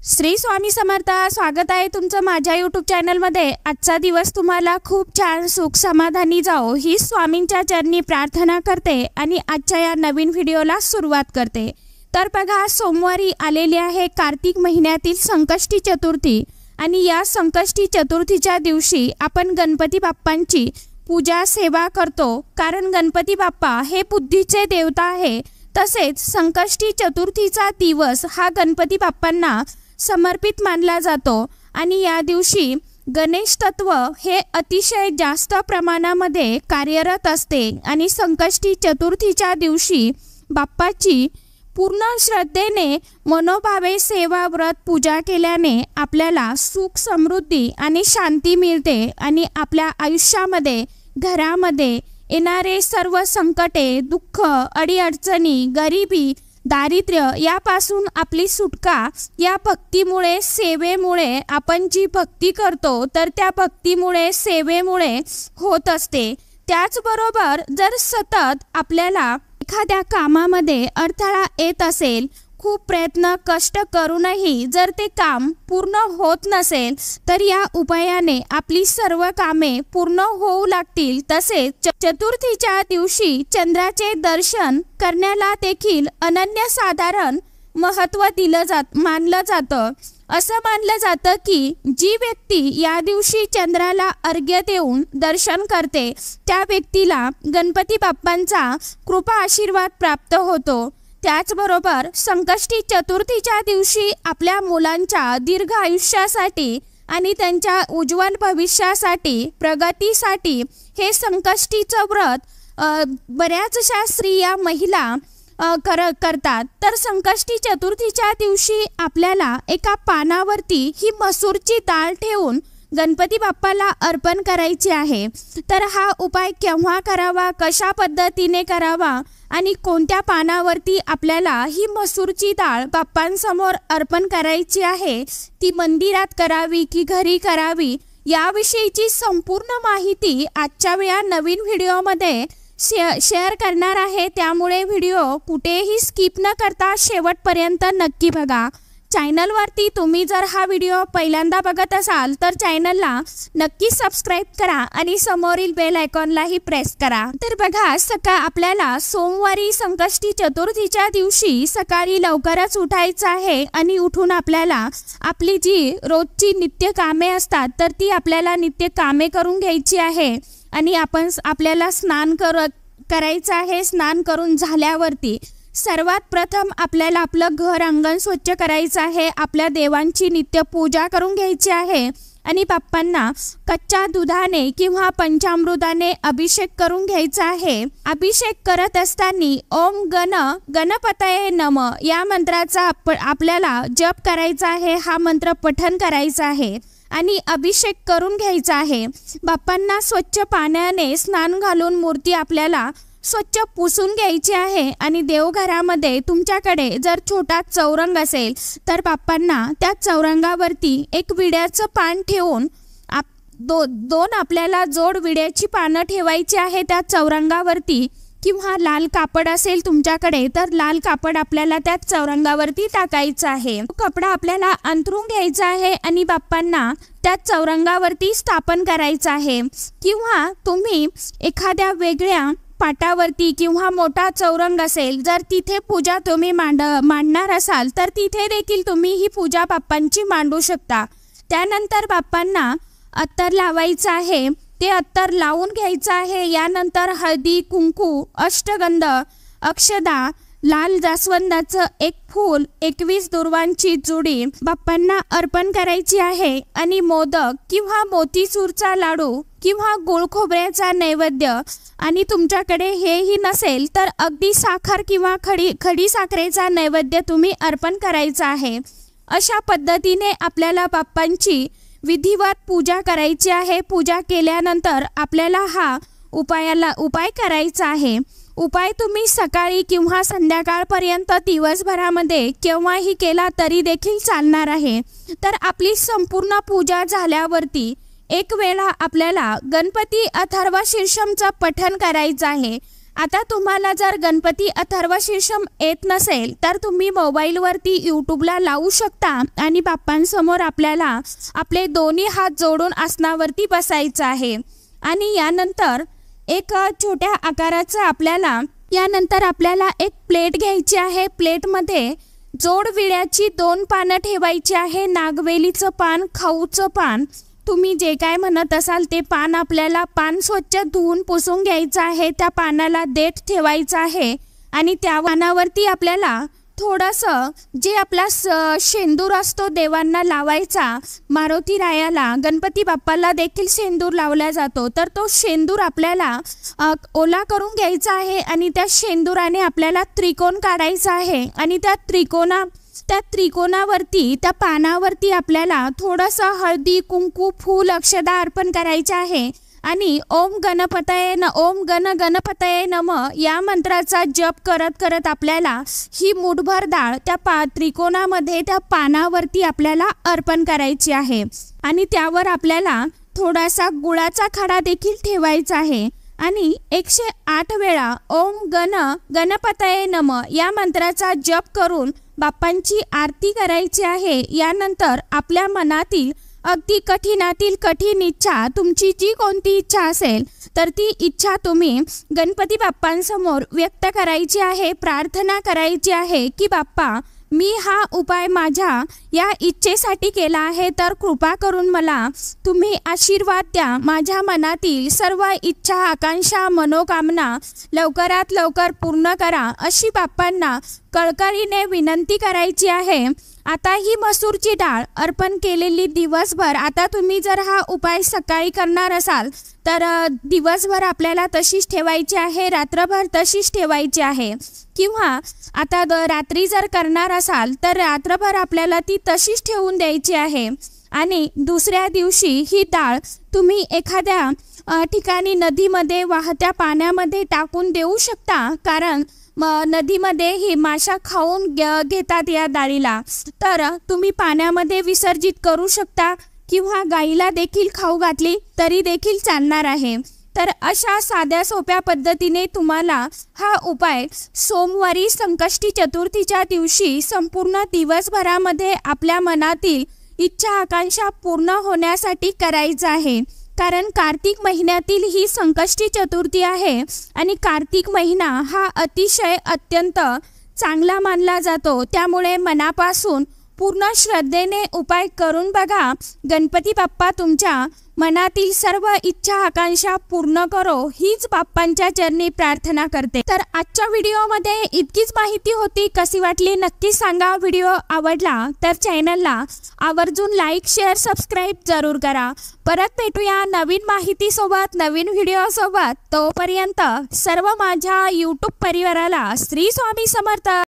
श्री स्वामी समर्थ। स्वागत आहे तुमचं माझ्या यूट्यूब चॅनलमध्ये। आजचा दिवस तुम्हाला खूप छान सुख समाधानी जाओ ही स्वामींच्या चरणी प्रार्थना करते आणि आजच्या या नवीन व्हिडिओला सुरुवात करते। तर बघा, सोमवारी आलेली आहे कार्तिक महिन्यातील संकष्टी चतुर्थी आणि या संकष्टी चतुर्थीच्या दिवशी आपण गणपती बाप्पांची पूजा सेवा करतो, कारण गणपती बाप्पा हे बुद्धीचे देवता आहे। तसेच संकष्टी चतुर्थीचा दिवस हा गणपती बाप्पांना समर्पित मानला जातो आणि या दिवशी गणेश तत्व हे अतिशय जास्त प्रमाणामध्ये कार्यरत असते आणि संकष्टी चतुर्थीच्या दिवशी बाप्पाची पूर्ण श्रद्धेने मनोभावे सेवा व्रत पूजा केल्याने आपल्याला सुख समृद्धी आणि शांती मिळते आणि आपल्या आयुष्यामध्ये घरामध्ये येणारे सर्व संकटे, दुःख, अडीअडचणी, गरिबी, दारिद्र्य यापासून आपली सुटका या भक्तीमुळे, सेवेमुळे आपण जी भक्ती करतो तर त्या भक्तीमुळे, सेवेमुळे होत असते। त्याचबरोबर जर सतत आपल्याला एखाद्या कामामध्ये अडथळा येत असेल, खूप प्रयत्न कष्ट करूनही जर ते काम पूर्ण होत नसेल तर या उपायाने आपली सर्व कामे पूर्ण होऊ लागतील। तसेच चतुर्थीच्या दिवशी चंद्राचे दर्शन करण्याला देखील अनन्यसाधारण महत्त्व मानलं जातं। असं मानलं जातं की जी व्यक्ती या दिवशी चंद्राला अर्घ्य देऊन दर्शन करते त्या व्यक्तीला गणपती बाप्पांचा कृपा आशीर्वाद प्राप्त होतो। त्याचबरोबर संकष्टी चतुर्थीच्या दिवशी आपल्या मुलांच्या दीर्घ आयुष्यासाठी आणि त्यांच्या उज्ज्वल भविष्यासाठी, प्रगतीसाठी हे संकष्टीचं व्रत बऱ्याचशा स्त्रिया, महिला करतात। तर संकष्टी चतुर्थीच्या दिवशी आपल्याला एका पानावरती ही मसूरची डाळ ठेवून गणपती बाप्पाला अर्पण करायची आहे। तर हा उपाय केव्हा करावा, कशा पद्धतीने करावा आणि कोणत्या पानावरती आपल्याला ही मसूरची डाळ बाप्पांसमोर अर्पण करायची आहे, ती मंदिरात करावी की घरी करावी, याविषयीची संपूर्ण माहिती आजच्या या नवीन व्हिडिओमध्ये शेअर करणार आहे। त्यामुळे व्हिडिओ कुठेही स्किप न करता शेवटपर्यंत नक्की बघा। चॅनलवरती तुम्ही जर हा व्हिडिओ पहिल्यांदा बघत असाल तर चॅनलला नक्की सबस्क्राईब करा आणि समोरील बेल आयकॉनलाही प्रेस करा। तर बघा, आपल्याला सोमवारी संकष्टी चतुर्थीच्या दिवशी सकाळी लवकरच उठायचं आहे आणि उठून आपल्याला आपली जी रोजची नित्य कामे असतात तर ती आपल्याला नित्य कामे करून घ्यायची आहे आणि आपल्याला स्नान करायचं आहे। स्नान करून झाल्यावरती सर्वात प्रथम आपल्याला आपलं घर अंगण स्वच्छ करायचं आहे, आपल्या देवांची नित्य पूजा करून घ्यायची आहे आणि बाप्पांना कच्च्या दुधाने किंवा पंचामृताने अभिषेक करून घ्यायचा आहे। अभिषेक करत असताना ओम गणपतये नमः या मंत्राचा आपल्याला जप करायचा आहे, हा मंत्र पठण करायचा आहे आणि अभिषेक करून घ्यायचा आहे। बाप्पांना स्वच्छ पाण्याने स्नान घालून मूर्ती आपल्याला स्वच्छ पुसून घ्यायची आहे आणि देवघरामध्ये तुमच्याकडे जर छोटा चौरंग असेल तर बाप्पांना त्या चौरंगावरती एक विड्याचं पान ठेवून दोन आपल्याला जोड विड्याची पानं ठेवायची आहे त्या चौरंगावरती, किंवा लाल कापड असेल तुमच्याकडे तर लाल कापड आपल्याला त्या चौरंगावरती टाकायचं आहे। कपडा आपल्याला अंथरून घ्यायचा आहे आणि बाप्पांना त्या चौरंगावरती स्थापन करायचं आहे, किंवा तुम्ही एखाद्या वेगळ्या पाटावरती किंवा मोठा चौरंग असेल जर तिथे पूजा तुम्ही मांडणार असाल तर तिथे देखील तुम्ही ही पूजा बाप्पांची मांडू शकता। त्यानंतर बाप्पांना अत्तर लावायचं आहे, ते अत्तर लावून घ्यायचं आहे। यानंतर हळदी, कुंकू, अष्टगंध, अक्षदा, लाल जास्वंदाचं एक फूल, 21 दुर्वांची जुडी बाप्पांना अर्पण करायची आहे आणि मोदक किंवा मोतीचूरचा लाडू किंवा गोड खोबऱ्याचा नैवेद्य, आणि तुमच्याकडे हेही नसेल तर अगदी साखर किंवा खडी साखरेचा नैवेद्य तुम्ही अर्पण करायचा आहे। अशा पद्धतीने आपल्याला बाप्पांची विधिवत पूजा करायची आहे। पूजा केल्यानंतर आपल्याला हा उपाय करायचा आहे। उपाय तुम्ही सकाळी किंवा संध्याकाळपर्यंत दिवसभरामध्ये केव्हाही केला तरी देखील चालणार आहे। तर आपली संपूर्ण पूजा झाल्यावरती एक वेळा आपल्याला गणपती अथर्व शीर्षमचं पठण करायचं आहे आता तुम्हाला जर गणपती अथर्व शीर्षम येत नसेल तर तुम्ही मोबाईलवरती यूट्यूबला लावू शकता आणि बाप्पांसमोर आपल्याला आपले दोन्ही हात जोडून आसनावरती बसायचं आहे आणि यानंतर एक छोट्या आकाराचं आपल्याला एक प्लेट घ्यायची आहे। प्लेटमध्ये जोड विड्याची 2 पानं ठेवायची आहे। नागवेलीचं पान, खाऊचं पान, तुम्ही जे काय म्हणत असाल ते पान, आपल्याला पान स्वच्छ धुवून पुसून घ्यायचं आहे। त्या पानाला देठ ठेवायचं आहे आणि त्या पानावरती आपल्याला थोडंसं जे आपला शेंदूर असतो देवांना लावायचा, मारुती रायाला, गणपती बाप्पाला देखील शेंदूर लावला जातो, तर तो शेंदूर आपल्याला ओला करून घ्यायचा आहे आणि त्या शेंदुराने आपल्याला त्रिकोण काढायचा आहे आणि त्या त्रिकोणावरती, त्या पानावरती आपल्याला थोडंसं हळदी, कुंकू, फूल, अक्षदा अर्पण करायचे आहे आणि ओम गण गणपतये नमः या मंत्राचा जप करत करत आपल्याला ही मुठभर डाळ त्या त्रिकोणामध्ये, त्या पानावरती आपल्याला अर्पण करायची आहे आणि त्यावर आपल्याला थोडासा गुळाचा खडा देखील ठेवायचा आहे आणि 108 वेळा ओम गणपतये नमः या मंत्राचा जप करून बाप्पांची आरती करायची आहे। यानंतर आपल्या मनातील अगदी कठीणातील कठीण इच्छा, तुमची जी कोणती इच्छा असेल तर ती इच्छा तुम्ही गणपती बाप्पांसमोर व्यक्त करायची आहे, प्रार्थना करायची आहे की बाप्पा, मी हा उपाय माझ्या या इच्छेसाठी केला आहे, तर कृपा करून मला तुम्ही आशीर्वाद द्या। माझ्या मनातील सर्व इच्छा, आकांक्षा, मनोकामना लवकरात लवकर पूर्ण करा, अशी बाप्पांना कळकळीने विनंती करायची आहे। आता ही मसूरची डाळ अर्पण केलेली दिवसभर, आता तुम्ही जर हा उपाय सकाळी करणार असाल तर दिवसभर आपल्याला तशीच ठेवायची आहे, रात्रभर तशीच ठेवायची आहे, किंवा आता रात्री जर करणार असाल तर रात्रभर आपल्याला ती तशीच ठेवून द्यायची आहे आणि दुसऱ्या दिवशी ही डाळ तुम्ही एखाद्या ठिकाणी नदीमध्ये, वाहत्या पाण्यामध्ये टाकून देऊ शकता, कारण नदीमध्ये ही माशा खाऊन घेतात या डाळीला, तर तुम्ही पाण्यामध्ये विसर्जित करू शकता किंवा गाईला देखील खाऊ घातली तरी देखील चालणार आहे। तर अशा साध्या सोप्या पद्धतीने तुम्हाला हा उपाय सोमवारी संकष्टी चतुर्थीच्या दिवशी संपूर्ण दिवसभरामध्ये आपल्या मनातील इच्छा, आकांक्षा पूर्ण होण्यासाठी करायचा आहे, कारण कार्तिक महिन्यातील ही संकष्टी चतुर्थी आहे आणि कार्तिक महिना हा अतिशय अत्यंत चांगला मानला जातो। त्यामुळे मनापासून पूर्ण श्रद्धेने उपाय करून बघा। गणपती बाप्पा तुमच्या मनातील सर्व इच्छा, आकांक्षा पूर्ण करो, हीच बाप्पांच्या चरणी प्रार्थना करते। तर आजच्या व्हिडिओमध्ये इतकीच माहिती होती, कशी वाटली नक्की सांगा। व्हिडिओ आवडला तर चॅनलला आवर्जून लाईक, शेअर, सबस्क्राईब जरूर करा। परत भेटूया नवीन माहिती सोबत, नवीन व्हिडिओ सोबत। तोपर्यंत सर्व माझ्या यूट्यूब परिवाराला श्री स्वामी समर्थ।